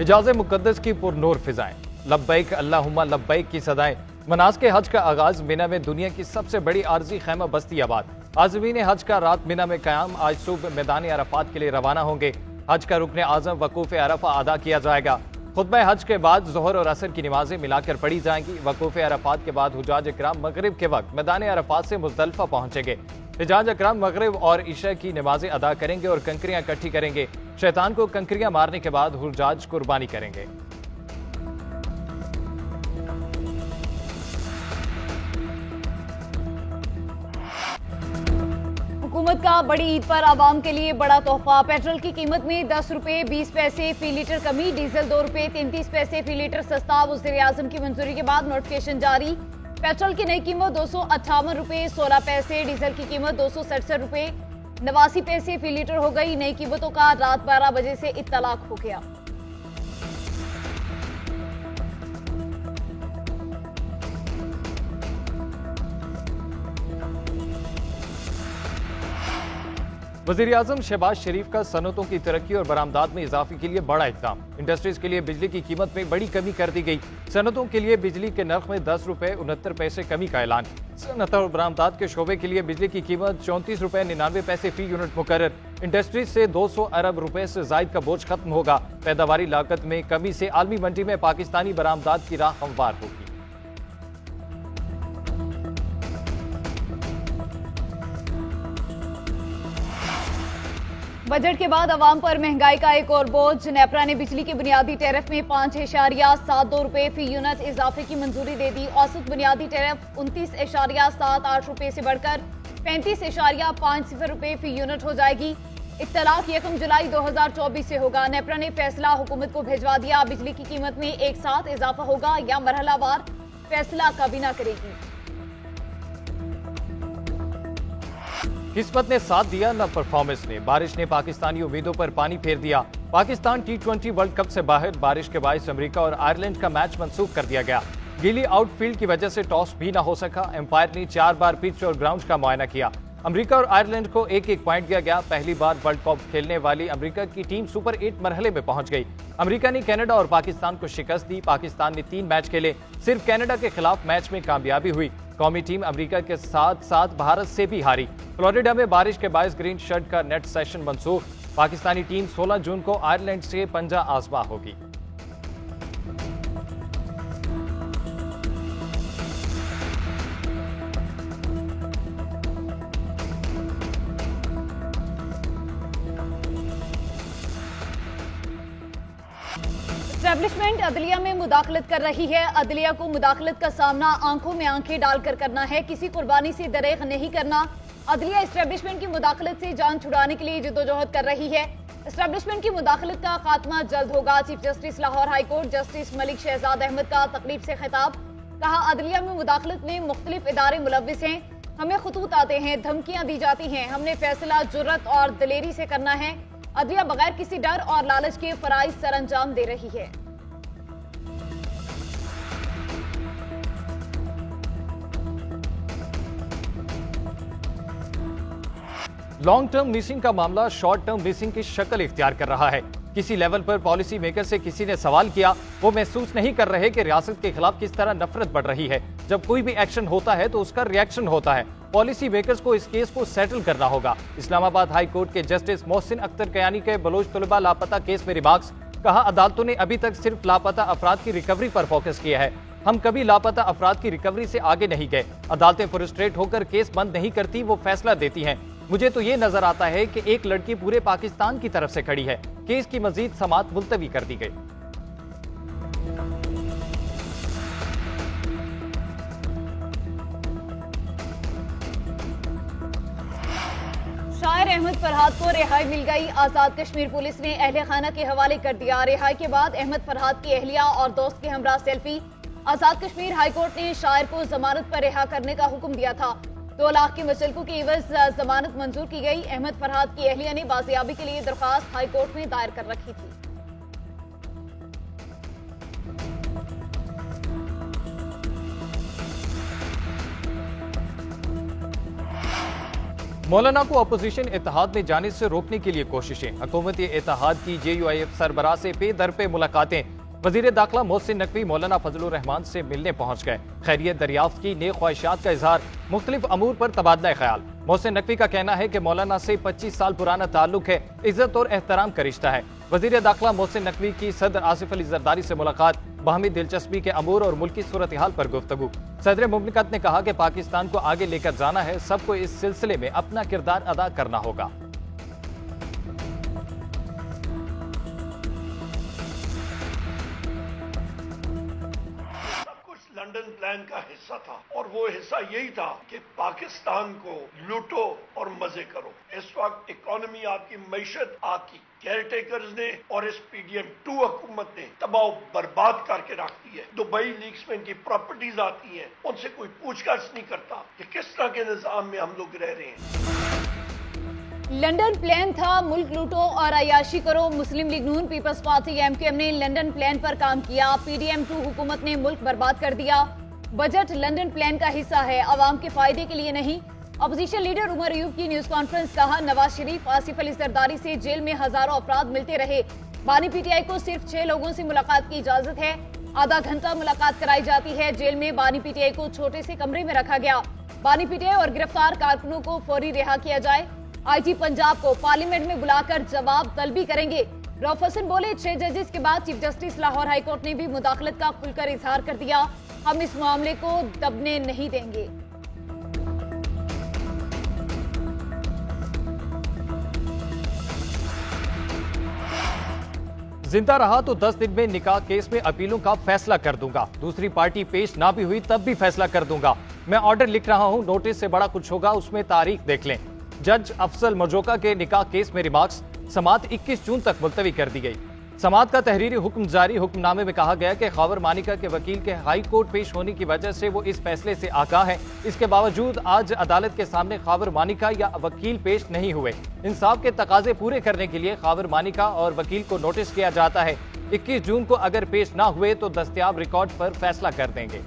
हिजाज़ मुक़द्दस की पुरनूर फिजाएं, लब्बैक अल्लाहुम्मा लब्बैक की सदाएं। मनासिक हज का आगाज मिना में दुनिया की सबसे बड़ी आरजी खैमा बस्ती आबाद। आज़मीन हज का रात मिना में क़याम। आज सुबह मैदान अरफात के लिए रवाना होंगे। हज का रुकन आज़म वकूफ़ अरफा अदा किया जाएगा। खुतबा हज के बाद ज़ोहर और असर की नमाजें मिलाकर पढ़ी जाएंगी। वकूफ़ अरफात के बाद हुजाज इकराम मगरिब के वक्त मैदान अरफात से मुज़दलिफ़ा पहुंचेंगे। हिजाज इकराम मगरिब और इशा की नमाजें अदा करेंगे और कंकरियां इकट्ठी करेंगे। शैतान को कंकरियां मारने के बाद हुजाज कुर्बानी करेंगे। हुकूमत का बड़ी ईद पर आवाम के लिए बड़ा तोहफा। पेट्रोल की कीमत में 10 रुपए 20 पैसे फी लीटर कमी। डीजल 2 रुपए 33 पैसे फी लीटर सस्ता। वज़ीर-ए-आज़म की मंजूरी के बाद नोटिफिकेशन जारी। पेट्रोल की नई कीमत 258 रुपए 16 पैसे। डीजल की कीमत 267 रुपए 89 पैसे फी लीटर हो गई। नई कीमतों का रात 12 बजे से इत्तलाक हो गया। वज़ीर-ए-आज़म शहबाज शरीफ का सनतों की तरक्की और बरामदात में इजाफे के लिए बड़ा इक़दाम। इंडस्ट्रीज के लिए बिजली की कीमत में बड़ी कमी कर दी गई। सनतों के लिए बिजली के नर्ख में 10 रुपए 69 पैसे कमी का ऐलान। सनत और बरामदात के शोबे के लिए बिजली की कीमत 34 रुपए 99 पैसे फी यूनिट मुकर्रर। इंडस्ट्रीज से 200 अरब रुपए से जायद का बोझ खत्म होगा। पैदावारी लागत में कमी से आलमी मंडी में पाकिस्तानी बरामदात की राह हमवार होगी। बजट के बाद आवाम पर महंगाई का एक और बोझ। नेपरा ने बिजली के बुनियादी टैरिफ में 5.72 रुपए फी यूनिट इजाफे की मंजूरी दे दी। औसत बुनियादी टैरिफ 29.78 रुपए से बढ़कर 35.50 रुपए फी यूनिट हो जाएगी। इत्तलाक 1 जुलाई 2024 से होगा। नेपरा ने फैसला हुकूमत को भिजवा दिया। बिजली की कीमत में एक साथ इजाफा होगा या मरहलावार, फैसला काबीना करेगी। किस्मत ने साथ दिया न परफॉर्मेंस ने। बारिश ने पाकिस्तानी उम्मीदों पर पानी फेर दिया। पाकिस्तान T20 वर्ल्ड कप से बाहर। बारिश के बायस अमेरिका और आयरलैंड का मैच मंसूख कर दिया गया। गीली आउटफील्ड की वजह से टॉस भी न हो सका। एम्पायर ने 4 बार पिच और ग्राउंड का मुआयना किया। अमेरिका और आयरलैंड को एक एक पॉइंट दिया गया। पहली बार वर्ल्ड कप खेलने वाली अमेरिका की टीम सुपर 8 मरहले में पहुंच गई। अमेरिका ने कनाडा और पाकिस्तान को शिकस्त दी। पाकिस्तान ने 3 मैच खेले, सिर्फ कनाडा के खिलाफ मैच में कामयाबी हुई। कौमी टीम अमेरिका के साथ साथ भारत से भी हारी। फ्लोरिडा में बारिश के बायस ग्रीन शर्ट का नेट सेशन मंसूख। पाकिस्तानी टीम 16 जून को आयरलैंड से पंजा आजमा होगी। एस्टेब्लिशमेंट अदलिया में मुदाखलत कर रही है। अदलिया को मुदाखलत का सामना आंखों में आंखें डालकर करना है, किसी कुर्बानी से दरेग नहीं करना। अदलिया एस्टेब्लिशमेंट की मुदाखलत से जान छुड़ाने के लिए जद्दोजहद कर रही है। एस्टेब्लिशमेंट की मुदाखलत का खात्मा जल्द होगा। Chief justice Lahore high court justice Malik Shahzad Ahmad का तकरीब से खिताब। कहा, अदलिया में मुदाखलत में मुख्तलिफ इदारे मुलव्विस हैं। हमें खतूत आते हैं, धमकियां दी जाती हैं। हमने फैसला जुर्रत और दलेरी से करना है। अदलिया बगैर किसी डर और लालच के फराइज सरअंजाम दे रही है। लॉन्ग टर्म मिसिंग का मामला शॉर्ट टर्म मिसिंग की शक्ल इख्तियार कर रहा है। किसी लेवल पर पॉलिसी मेकर से किसी ने सवाल किया, वो महसूस नहीं कर रहे कि रियासत के खिलाफ किस तरह नफरत बढ़ रही है। जब कोई भी एक्शन होता है तो उसका रिएक्शन होता है। पॉलिसी मेकर्स को इस केस को सेटल करना होगा। इस्लामाबाद हाई कोर्ट के जस्टिस मोहसिन अख्तर कयानी के बलोच तलबा लापता केस में रिमार्क्स। कहा, अदालतों ने अभी तक सिर्फ लापता अफराद की रिकवरी पर फोकस किया है। हम कभी लापता अफराद की रिकवरी से आगे नहीं गए। अदालतें फ्रस्ट्रेट होकर केस बंद नहीं करती, वो फैसला देती हैं। मुझे तो ये नजर आता है कि एक लड़की पूरे पाकिस्तान की तरफ से खड़ी है। केस की मजीद समाअत मुलतवी कर दी गई। शायर अहमद फरहाद को रिहाई मिल गई। आजाद कश्मीर पुलिस ने अहले खाना के हवाले कर दिया। रिहाई के बाद अहमद फरहाद की अहलिया और दोस्त के हमरा सेल्फी। आजाद कश्मीर हाई कोर्ट ने शायर को जमानत पर रिहा करने का हुक्म दिया था। 2 लाख के मुचलकों की एवज जमानत मंजूर की गई। अहमद फरहाद की अहलिया ने बाजियाबी के लिए दरख्वास्त हाई कोर्ट में दायर कर रखी थी। मौलाना को अपोजिशन इत्तेहाद में जाने से रोकने के लिए कोशिशें। हुकूमती इत्तेहाद की JUIF सरबराह से पे दर पे मुलाकातें। वजीर दाखिला मोहसिन नकवी मौलाना फजलुर रहमान से मिलने पहुंच गए। खैरियत दरियाफ्त की, नेक ख्वाहिशात का इजहार, मुख्तलिफ अमूर पर तबादला ख्याल। मोहसिन नकवी का कहना है कि मौलाना से 25 साल पुराना ताल्लुक है, इज्जत और एहतराम का रिश्ता है। वजीर दाखिला मोहसिन नकवी की सदर आसिफ अली जरदारी से मुलाकात, बाहमी दिलचस्पी के अमूर और मुल्की सूरत हाल पर गुफ्तगू। सदर मुमलिकत ने कहा कि पाकिस्तान को आगे लेकर जाना है, सबको इस सिलसिले में अपना किरदार अदा करना होगा। लंदन प्लान का हिस्सा था और वो हिस्सा यही था कि पाकिस्तान को लूटो और मजे करो। इस वक्त इकोनॉमी आपकी, मैशत आपकी केयरटेकर्स ने और इस PDM2 हुकूमत ने तबाह बर्बाद करके रख दी है। दुबई लीक्स में इनकी प्रॉपर्टीज आती हैं, उनसे कोई पूछताछ नहीं करता कि किस तरह के निजाम में हम लोग रह रहे हैं। लंदन प्लान था, मुल्क लूटो और अयाशी करो। मुस्लिम लीग नून, पीपल्स पार्टी MQM ने लंदन प्लान पर काम किया। PDM2 हुकूमत ने मुल्क बर्बाद कर दिया। बजट लंदन प्लान का हिस्सा है, अवाम के फायदे के लिए नहीं। अपोजिशन लीडर उमर अयूब की न्यूज कॉन्फ्रेंस, कहा नवाज शरीफ, आसिफ अली जरदारी से जेल में हजारों अफराद मिलते रहे। बानी PTI को सिर्फ 6 लोगों से मुलाकात की इजाजत है। आधा घंटा मुलाकात कराई जाती है। जेल में बानी PTI को छोटे से कमरे में रखा गया। बानी PTI और गिरफ्तार कारकुनों को फौरी रिहा किया जाए। IG पंजाब को पार्लियामेंट में बुलाकर जवाब तलबी करेंगे। रऊफ हसन बोले, 6 जजेस के बाद चीफ जस्टिस लाहौर हाईकोर्ट ने भी मुदाखलत का खुलकर इजहार कर दिया। हम इस मामले को दबने नहीं देंगे। जिंदा रहा तो 10 दिन में निकाह केस में अपीलों का फैसला कर दूंगा। दूसरी पार्टी पेश ना भी हुई तब भी फैसला कर दूंगा। मैं ऑर्डर लिख रहा हूं, नोटिस से बड़ा कुछ होगा, उसमें तारीख देख लें। जज अफजल मरजोका के निकाह केस में रिमार्क्स, समात 21 जून तक मुलतवी कर दी गई। समात का तहरीरी हुक्म जारी। हुक्मनामे में कहा गया कि खावर मानिका के वकील के हाई कोर्ट पेश होने की वजह से वो इस फैसले से आगाह है। इसके बावजूद आज अदालत के सामने खावर मानिका या वकील पेश नहीं हुए। इंसाफ के तकाजे पूरे करने के लिए खावर मानिका और वकील को नोटिस किया जाता है। 21 जून को अगर पेश ना हुए तो दस्तयाब रिकॉर्ड पर फैसला कर देंगे।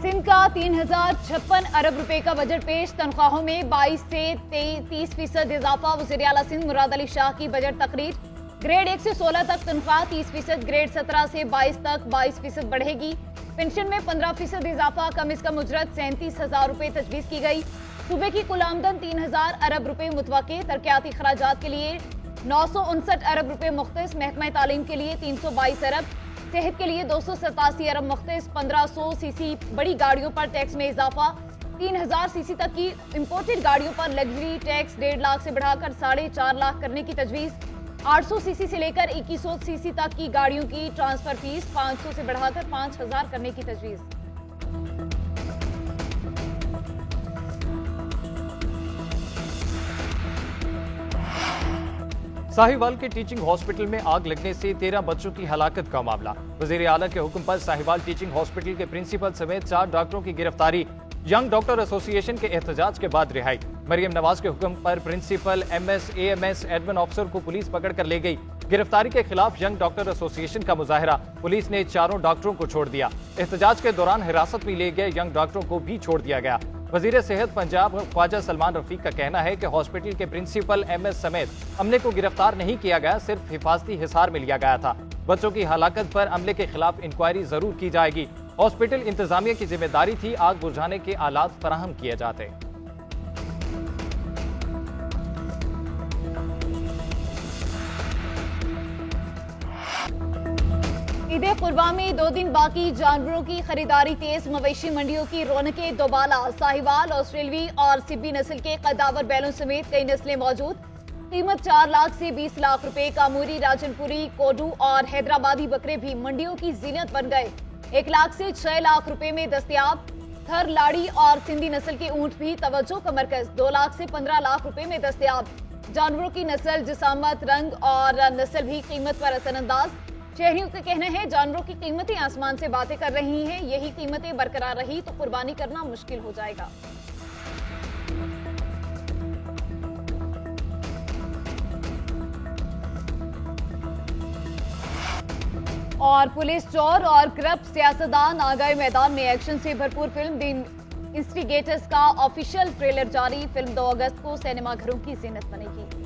सिंध का 3056 अरब रुपए का बजट पेश। तनख्वाहों में 22 से 30% इजाफा। वज़ीर आला सिंध मुराद अली शाह की बजट तकरीर। ग्रेड 1 से 16 तक तनख्वाह 30%, ग्रेड 17 से 22 तक 22% बढ़ेगी। पेंशन में 15% इजाफा। कम से कम उजरत 37,000 रुपए तजवीज़ की गई। सूबे की कुल आमदन 3000 अरब रुपए मुतवक्के। तरक्याती खराजात के लिए 959 अरब रुपए मुख्तस। महकमा तालीम के लिए 322 अरब। सेहत के लिए 287 अरब मुख्तस। 1500 सीसी बड़ी गाड़ियों पर टैक्स में इजाफा। 3000 सीसी तक की इंपोर्टेड गाड़ियों पर लग्जरी टैक्स 1.5 लाख से बढ़ाकर 4.5 लाख करने की तजवीज़। 800 सीसी से लेकर 2100 सीसी तक की गाड़ियों की ट्रांसफर फीस 500 से बढ़ाकर 5000 करने की तजवीज़। साहिवाल के टीचिंग हॉस्पिटल में आग लगने से 13 बच्चों की हलाकत का मामला। वजीर आला के हुक्म पर साहिवाल टीचिंग हॉस्पिटल के प्रिंसिपल समेत 4 डॉक्टरों की गिरफ्तारी। यंग डॉक्टर एसोसिएशन के एहतजाज के बाद रिहाई। मरियम नवाज के हुक्म पर principal, MS, AMS, admin officer को पुलिस पकड़ कर ले गई। गिरफ्तारी के खिलाफ यंग डॉक्टर एसोसिएशन का मुजाहरा। पुलिस ने 4 डॉक्टरों को छोड़ दिया। एहतजाज के दौरान हिरासत में लिए गए यंग डॉक्टरों को भी छोड़ दिया गया। वजीर सेहत पंजाब ख्वाजा सलमान रफीक का कहना है कि हॉस्पिटल के प्रिंसिपल, MS समेत अमले को गिरफ्तार नहीं किया गया, सिर्फ हिफाजती हिसार में लिया गया था। बच्चों की हलाकत पर अमले के खिलाफ इंक्वायरी जरूर की जाएगी। हॉस्पिटल इंतजामिया की जिम्मेदारी थी आग बुझाने के आलात फराहम किए जाते। ईद कुर्बान में 2 दिन बाकी। जानवरों की खरीदारी तेज। मवेशी मंडियों की रौनकें दोबाला। साहिवाल, ऑस्ट्रेलवी और सिब्बी नस्ल के कदावर बैलों समेत कई नस्लें मौजूद। कीमत 4 लाख से 20 लाख रुपए। कामूरी, राजनपुरी, कोडू और हैदराबादी बकरे भी मंडियों की जीनत बन गए। 1 लाख से 6 लाख रुपए में दस्तयाब। थर, लाड़ी और सिंधी नस्ल के ऊंट भी तवज्जो का मरकज। 2 लाख से 15 लाख रुपए में दस्तयाब। जानवरों की नस्ल, जिसामत, रंग और नस्ल भी कीमत पर असरअंदाज। शहरियों का कहना है जानवरों की कीमतें आसमान से बातें कर रही हैं। यही कीमतें बरकरार रही तो कुर्बानी करना मुश्किल हो जाएगा। और पुलिस चोर और करप्ट सियासतदान आ गए मैदान में। एक्शन से भरपूर फिल्म द इंस्टिगेटर्स का ऑफिशियल ट्रेलर जारी। फिल्म 2 अगस्त को सिनेमाघरों की ज़ीनत बनेगी।